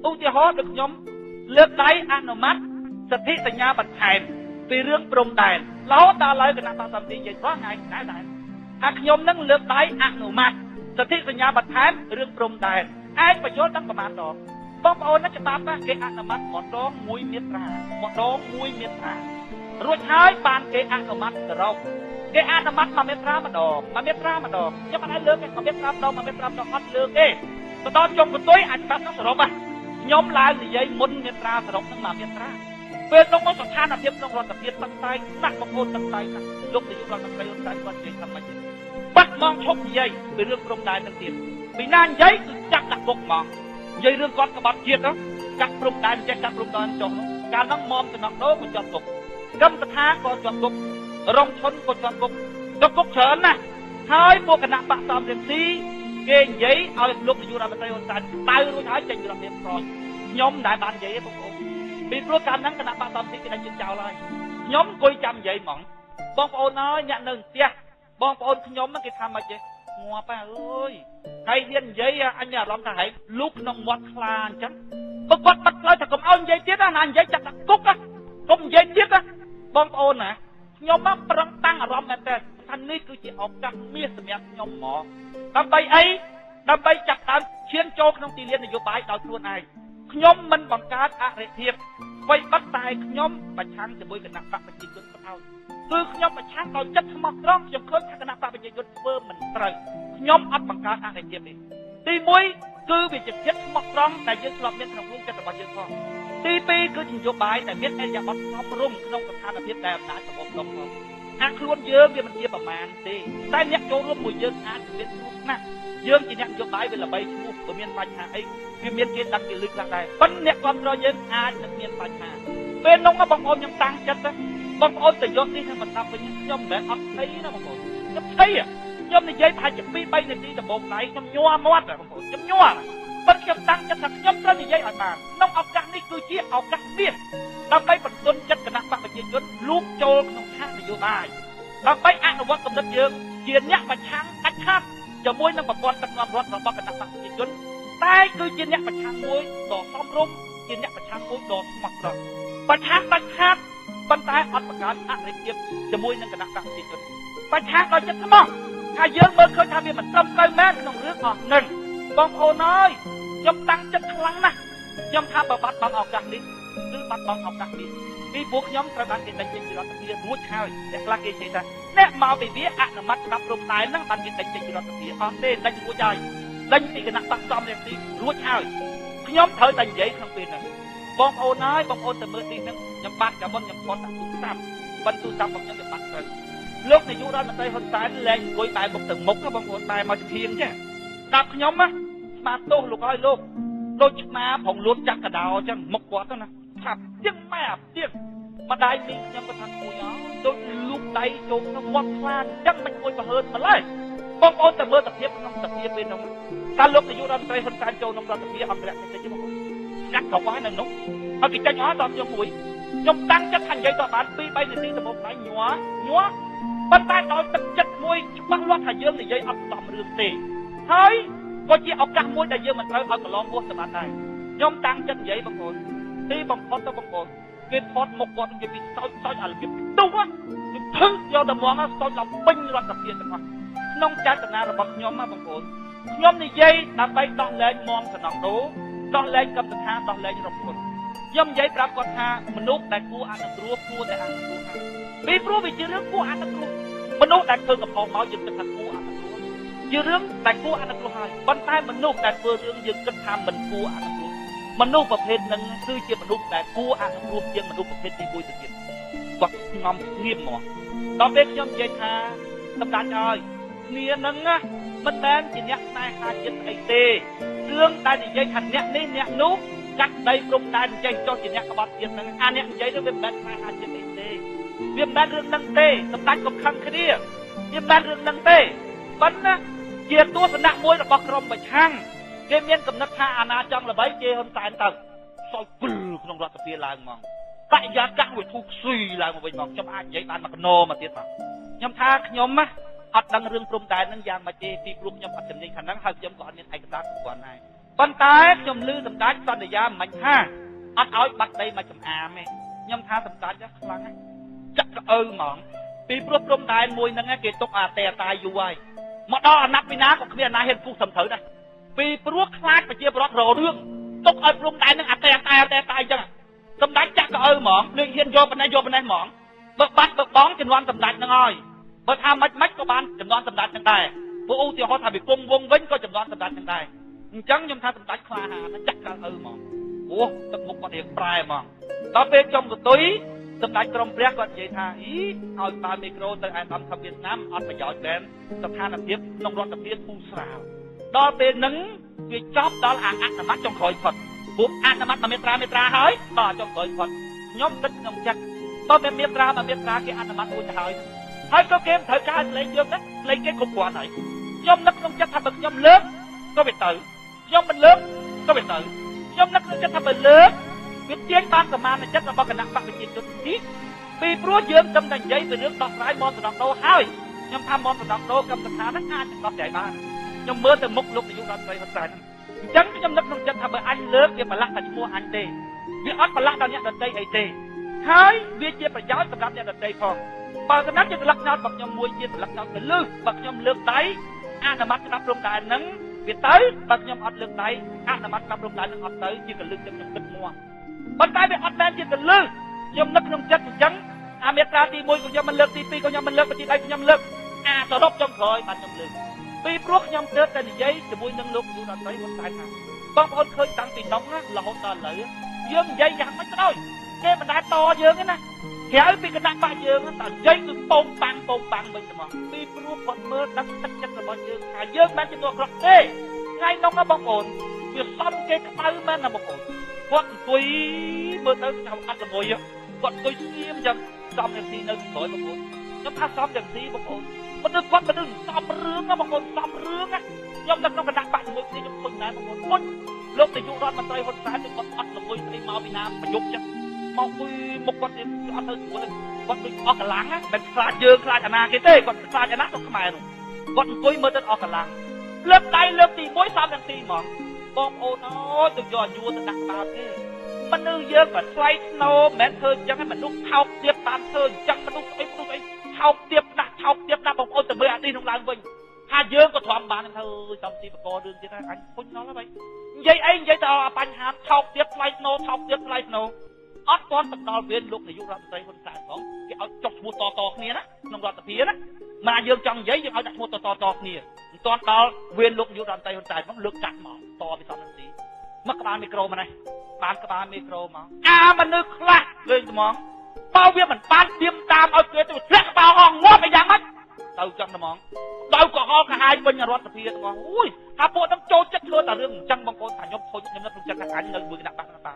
ឧទាហរណ៍ដូចខ្ញុំលើកដៃអនុម័តសិទ្ធិសញ្ញាបន្ថែមពីរឿងព្រំដែនរហូតដល់ឡើយគណៈបកសម្បត្តិនិយាយព្រោះថ្ងៃដែរថាខ្ញុំនឹងលើកដៃអនុម័តសិទ្ធិសញ្ញាបន្ថែមរឿងព្រំដែនឯងបញ្យល់ដល់ប្រមាណដងបងប្អូនណាច្បាប់ណាគេអនុម័តម្ដងមួយមាត្រារួចហើយបានគេអនុម័តសរុបគេអនុម័ត1មាត្រាម្ដងខ្ញុំមិនឲ្យលើកទេ1មាត្រាម្ដងអត់លើកទេទៅដល់ជុំកន្ទុយអាចច្បាប់នឹងសរុបខ្ញុំឡើងនិយាយមុនមាត្រាសរុបនឹង1មាត្រាពេលក្នុងស្ថានភាពក្នុងរដ្ឋាភិបាលតឹងតែណាស់បងប្អូនតឹងតែណាស់លោកនាយករដ្ឋមន្ត្រីហ៊ុនសែនគាត់និយាយថាម៉េចបាត់មកឈប់និយាយពីរឿងព្រំដែននឹងទៀតពីណានិយាយគឺចាក់ដាក់គុកហ្មងនិយាយរឿងគាត់ក្បត់ជាតិចាក់ព្រំដែនចេះចាក់ព្រំដែនចុះកាលហ្នឹងមុំតំណក់ដោក៏ជាប់គុកកម្មសថាក៏ជាប់គុករងឈុនក៏ជាប់គុកច្រើនណាស់ហើយពួកគណៈបកសំរងស៊ីគេនិយាយឲ្យលោកនាយករដ្ឋមន្ត្រីហ៊ុនសែនដៅរួចហើយចេញពីរដ្ឋាភិបាលខ្ញុំមិនដែលបាននិយាយទេបងប្អូនពីព្រោះកាលហ្នឹងគណៈបកសំរងស៊ីគេđãជិះចោលហើយខ្ញុំអង្គុយចាំនិយាយហ្មងបងប្អូនអើយអ្នកនៅផ្ទះបងប្អូនខ្ញុំហ្នឹងគេថាម៉េចទេងាប់ហើយអើយហើយហ៊ាននិយាយអញមានអារម្មណ៍ថាហែងលូកក្នុងមាត់ខ្លាអញ្ចឹងបើគាត់បាត់ផ្លូវថាកុំឲ្យនិយាយទៀតណានិយាយចាក់ដាក់គុកកុំនិយាយទៀតបងប្អូនណាខ្ញុំមកប្រឹងតាំងអារម្មណ៍មែនតើថានេះគឺជាឱកាសមាសសម្រាប់ខ្ញុំហ្មងដើម្បីអីដើម្បីចាក់ដើមឈានចូលក្នុងទីលាននយោបាយដោយខ្លួនឯងខ្ញុំមិនបង្កើតអរិភាពអ្វីបាត់តែខ្ញុំប្រឆាំងជាមួយគណៈបកប្រជាជនបដ គឺខ្ញុំប្រឆាំងដោយចិត្តស្មោះត្រង់ខ្ញុំឃើញថាគណៈបកប្រជាជនធ្វើមិនត្រូវខ្ញុំអត់បង្កើតអរិភាពនេះទី1គឺវាជាចិត្តស្មោះត្រង់ដែលយើងធ្លាប់មានក្នុងក្នុងចិត្តរបស់យើងផងទី2គឺជានយោបាយដែលមានអរិយាប័ត្រសមរម្យក្នុងស្ថានភាពដែលអំណាចរបស់ខ្ញុំផងអាខ្លួនយើងវាមិនជាប្រមាណទេតែអ្នកចូលរួមមួយយើងអាចមានគ្រោះថ្នាក់យើងជាអ្នកនយោបាយវាល្បីឈ្មោះវាមានបញ្ហាអីវាមានគេដាក់គេលឹកខ្លះដែរប៉ុន្តែអ្នកគ្រប់គ្រងយើងអាចនឹងមានបញ្ហាពេលនោះបងប្អូនខ្ញុំតាំងចិត្តបងប្អូនទៅយកនេះទៅបន្តវិញខ្ញុំមិនមែនអត់ស្អីណាបងប្អូនខ្ញុំស្អីខ្ញុំនិយាយថាជា2 3នាទីដំបូងដៃខ្ញុំញ័រមាត់បងប្អូនខ្ញុំញ័រប៉ុន្តែខ្ញុំតាំងចិត្តថាខ្ញុំត្រូវនិយាយឲ្យបានក្នុងឱកាសនេះគឺជាឱកាសមាសដើម្បីបន្ទន់ចិត្តគណៈបកប្រជាជនលូកចូលក្នុងឆាកនយោបាយដើម្បីអនុវត្តគំនិតយើងជាអ្នកប្រឆាំងដាច់ខាតជាមួយនឹងប្រព័ន្ធដឹកនាំរដ្ឋរបស់គណៈបកប្រជាជនតែគឺជាអ្នកប្រឆាំងមួយដ៏សមរម្យជាអ្នកប្រឆាំងមួយដ៏ស្មោះត្រង់ប្រឆាំងដាច់ខាតប៉ុន្តែអត់បង្កើនអរិយភាពជាមួយនឹងគណៈបកប្រជាជនប្រឆាំងដោយចិត្តស្មោះថាយើងមើលឃើញថាវាមិនត្រឹមត្រូវមែនក្នុងរឿងអស់នឹងបងប្អូនអើយខ្ញុំតាំងចិត្តខ្លាំងណាស់ខ្ញុំថាបើបាត់បង់ឱកាសនេះគឺបាត់បង់ឱកាសនេះពីពួកខ្ញុំត្រូវបានគេដេញចេញពីរដ្ឋាភិបាលរួចហើយអ្នកខ្លះគេនិយាយថាអ្នកមកពីវាអនុម័តច្បាប់ព្រំដែនហ្នឹងបានគេដេញចេញពីរដ្ឋាភិបាលអត់ទេដេញរួចហើយដេញពីគណៈបកសំរងស៊ីរួចហើយខ្ញុំត្រូវតែនិយាយក្នុងពេលហ្នឹងបងប្អូនអើយបងប្អូនទៅមើលទីហ្នឹងខ្ញុំបាត់កាមុនខ្ញុំផុតដាក់ទូរស័ព្ទប៉ុន្តែទូរស័ព្ទរបស់ខ្ញុំវាបាត់ទៅលោកនាយករដ្ឋមន្ត្រីហ៊ុនសែនលែងអង្គុយបែរមុខទៅមុខបងប្អូនបែរមកជំហៀងចេះស្ដាប់ខ្ញុំណាស្មាតទោសលោកអើយលោកដូចឆ្មាប្រងលួនចាក់កដោអញ្ចឹងមុខគាត់ទៅណាថាទៀងម៉ែអាទៀងម្ដាយមីងខ្ញុំក៏ថាគួយអើដូចលូកដៃចូលក្នុងមាត់ខ្លាអញ្ចឹងមិនគួយប្រហើនម្ល៉េះបងប្អូនទៅមើលសភាពក្នុងសភាពពេលនោះតើលោកនាយករដ្ឋមន្ត្រីហ៊ុនសែនចូលក្នុងរដ្ឋាភិបាលអន្តរជាតិទេបងប្អូនស្កាត់គ្រប់ហើយនៅនោះឲ្យគេចាញ់អស់ដល់ខ្ញុំមួយខ្ញុំតាំងចិត្តថានិយាយទៅបាន2 3នាទីទៅមុខដៃញ័រប៉ុន្តែដល់ទឹកចិត្តមួយច្បាស់លាស់ថាយើងនិយាយអត់សំរឿងទេហើយក៏ជាឱកាសមួយដែលយើងមិនត្រូវឲ្យកន្លងពោះទៅបានដែរខ្ញុំតាំងចិត្តនិយាយបងប្អូនទីបំផុតទៅបងប្អូនគេថតមុខគាត់និយាយពីសោចឲ្យរបៀបទុះខ្ញុំធឹងយកតែមកសោចឡើងពេញរដ្ឋាភិបាលទាំងអស់ក្នុងចេតនារបស់ខ្ញុំណាបងប្អូនខ្ញុំនិយាយដើម្បីដោះលែងមមសំណងដូដោះលែងកម្មសថាដោះលែងរកគុណខ្ញុំនិយាយប្រាប់គាត់ថាមនុស្សដែលគួរអនុគ្រោះគួរតែអនុគ្រោះហើយពីព្រោះវាជារឿងគួរអនុគ្រោះមនុស្សដែលធ្វើកំហុសមកយើងគិតថាគួរអនុគ្រោះជារឿងដែលគួរអនុគ្រោះហើយប៉ុន្តែមនុស្សដែលធ្វើរឿងយើងគិតថាមិនគួរអនុគ្រោះមនុស្សប្រភេទហ្នឹងគឺជាមនុស្សដែលគួរអនុគ្រោះជាងមនុស្សប្រភេទទី1ទៅទៀតគាត់ងំស្ងៀមមកដល់ពេលខ្ញុំនិយាយថាសម្ដេចអើយគ្នាហ្នឹងមិនមែនជាអ្នកស្នេហាចិត្តអីទេរឿងដែលនិយាយថាអ្នកនេះអ្នកនោះចាក់ដីព្រំដែនចេញចុះជាអ្នកក្បត់ជាតិហ្នឹងអាអ្នកនិយាយទៅវាមិនមែនស្នេហាចិត្តអីទេវាមិនមែនរឿងហ្នឹងទេសម្ដេចកុំខឹងគ្នាវាមិនមែនរឿងហ្នឹងទេប៉ុន្តែជាទស្សនៈមួយរបស់ក្រុមប្រឆាំងគេមានកំណត់ថាអាណាចង់ល្បីគេហ៊ុនសែនទៅសោយព្លក្នុងរដ្ឋាភិបាលឡើងហ្មងបរិយាកាសវាធូរខ្សុយឡើងមកវិញហ្មងខ្ញុំអាចនិយាយបានមួយកណោមកទៀតបងខ្ញុំថាខ្ញុំណា អត់ដឹងរឿងព្រំដែននឹងយ៉ាងម៉េចទេពីព្រោះខ្ញុំអត់ចំណេញខាងហ្នឹងហើយខ្ញុំក៏អត់មានឯកសារគ្រប់គ្រាន់ដែរប៉ុន្តែខ្ញុំឮសម្ដេចសន្យាមិនថាអត់ឲ្យបាត់ដីមកចំអាមទេខ្ញុំថាសម្ដេចខ្លាំងណាស់ចាក់ក្អើហ្មងពីព្រោះព្រំដែនមួយហ្នឹងគេទុកអាតែតាយូរហើយមកដល់អាណត្តិពីណាក៏គ្មានអាណាហ៊ានពុះសំត្រូវដែរពីព្រោះខ្លាចប្រជាពលរដ្ឋររឿងទុកឲ្យព្រំដែនហ្នឹងអាតែតាអញ្ចឹងសម្ដេចចាក់ក្អើហ្មងលើហ៊ានយកប៉ុណ្ណេះហ្មងបើបាត់បើបងចំនួនសម្ដេចហ្នឹងហើយបើថាមិនក៏បានចំនួនសម្ដេចហ្នឹងដែរព្រោះឧទាហរណ៍ថាពីពងវងវិញក៏ចំនួនសម្ដេចហ្នឹងដែរអញ្ចឹងខ្ញុំថាសម្ដេចខ្លាហានចាក់ក្អើហ្មងអូទឹកមុខគាត់រៀងប្រែហ្មងដល់ពេលចំកតុយសម្ដេចក្រមព្រះគាត់និយាយថាអីឲ្យបើមីក្រូទៅឯកឧត្តមវៀតណាមអត់ប្រយោជន៍ទេស្ថានភាពក្នុងរដ្ឋាភិបាលធូរស្រាលដល់ពេលហ្នឹងវាចប់ដល់អនុម័តចុងក្រោយផុតពួកអនុម័តមេត្រាហើយដល់ចុងក្រោយផុតខ្ញុំគិតក្នុងចិត្តដល់ពេលមេត្រាគេអនុម័តរួចទៅហើយក៏គេត្រូវការលេខយើងណាលេខគេគ្រប់គ្រាន់ហើយខ្ញុំនឹកក្នុងចិត្តថាបើខ្ញុំលើកក៏វាទៅខ្ញុំមិនលើកក៏វាទៅខ្ញុំនឹកក្នុងចិត្តថាបើលើកវាទាញបានសមានចិត្តរបស់គណៈបកប្រជាជនទីពីព្រោះយើងទៅតែនិយាយពីរឿងដោះស្រាយមន្តសណ្ដោះដូរហើយខ្ញុំថាមន្តសណ្ដោះដូរកម្មសខាហ្នឹងអាចដោះស្រាយបានខ្ញុំមើលទៅមុខលោកនាយករដ្ឋមន្ត្រីហ៊ុនសែនហ្នឹងអញ្ចឹងខ្ញុំនឹកក្នុងចិត្តថាបើអញលើកវាប្រឡាក់តែឈ្មោះអញទេវាអត់ប្រឡាក់ដល់អ្នកដទៃអីទេហើយវាជាប្រយោជន៍សម្រាប់អ្នកដទៃផងបើសម្រាប់ជាស្លឹកញោតរបស់ខ្ញុំមួយជាស្លឹកញោតទៅលើបើខ្ញុំលើកដៃអនុម័តច្បាប់ព្រំដែនហ្នឹងវាទៅបើខ្ញុំអត់លើកដៃអនុម័តច្បាប់ព្រំដែនហ្នឹងអត់ទៅជាកលឹកខ្ញុំគិតមកប៉ុន្តែវាអត់មែនជាកលឹកខ្ញុំនឹកក្នុងចិត្តអញ្ចឹងអាមេត្រាទី1ក៏ខ្ញុំមិនលើកទី2ក៏ខ្ញុំមិនលើកទី3ខ្ញុំលើកអាសរុបចុងក្រោយបានខ្ញុំលើកពីព្រោះខ្ញុំទើបតែនិយាយជាមួយនឹងលោកយុវរដ្ឋមន្ត្រីហ៊ុនសែនថាបងប្អូនឃើញតាំងពីនំណារហូតដល់ឥឡូវយើងនិយាយយ៉ាងម៉េចក៏ដោយគេមិនដែលតយើងទេណាក្រៅពីគណៈបកយើងតែនិយាយគឺពងបាំងវិញហ្មងពីព្រោះគាត់មើលដឹកទឹកចិត្តរបស់យើងថាយើងមិនជាตัวក្រក់ទេថ្ងៃនោះណាបងប្អូនវាសំគេក្តៅមែនណាបងប្អូនគាត់អង្គុយមើលទៅចាំអត់ល្ងុយគាត់អង្គុយស្ងៀមចឹងសំរងស៊ីនៅក្រោយបងប្អូនខ្ញុំថាសំរងស៊ីបងប្អូនមនុស្សគាត់មនុស្សសំរឿងណាបងប្អូនសំរឿងណាខ្ញុំនៅក្នុងគណៈបកជាមួយគ្នាខ្ញុំឃើញដែរបងប្អូនមុនលោកនាយករដ្ឋមន្ត្រីហ៊ុនសែនគាត់អត់ល្ងុយស្អីមកពីណាប្រយុទ្ធចឹងមកអង្គុយមុខគាត់អត់ទៅស្រួលគាត់ដូចអស់កម្លាំងណាមិនខ្លាចយើងខ្លាចអាណាគេទេគាត់ខ្លាចអាណាទៅខ្មែរនោះគាត់អង្គុយមើលទៅអស់កម្លាំងលើកដៃលើកទី1សំរងស៊ីហ្មងបងប្អូនអើយទៅយកយួរទៅដាក់ក្បាលគេមនុស្សយើងក៏ឆ្លៃស្នូមិនមែនធ្វើអញ្ចឹងមនុស្សថោកទៀតបានធ្វើអញ្ចឹងមនុស្សអីថោកទៀតណាបងប្អូនទៅមើលអាទីនោះឡើងវិញថាយើងក៏ទ្រាំបានទៅសំទីបករឿងទៀតហើយអញពុញដល់ហើយនិយាយអីនិយាយទៅបញ្ហាថោកទៀតឆ្លៃស្នូអត់ទាន់ទៅដល់វេនលោកនាយករដ្ឋមន្ត្រីហ៊ុនសែនផងគេឲ្យចុះឈ្មោះតគ្នាណាក្នុងរដ្ឋសភាណាមកយើងចង់និយាយយើងឲ្យដាក់ឈ្មោះតគ្នាមិនទាន់ដល់វេនលោកនាយករដ្ឋមន្ត្រីហ៊ុនសែនផងលើកចាក់មកតពីសំនឹងទីមកក្បាលមីក្រូមកនេះបានក្បាលមីក្រូមកអាមនុស្សខ្លះលេងត្មងបើវាមិនបានទៀមតាមឲ្យគេទៅធ្លាក់ក្បាលអងងាប់អីយ៉ាងម៉េចទៅចឹងត្មងដល់ក៏ហោកាហាយវិញរដ្ឋសភាត្មងអូយថាពួកនឹងចូលចិត្តធ្វើតែរឿងអញ្ចឹងបងប្អូនថាខ្ញុំខូចខ្ញុំនឹកក្នុងចិត្តថាអញនៅមួយគណៈបកណា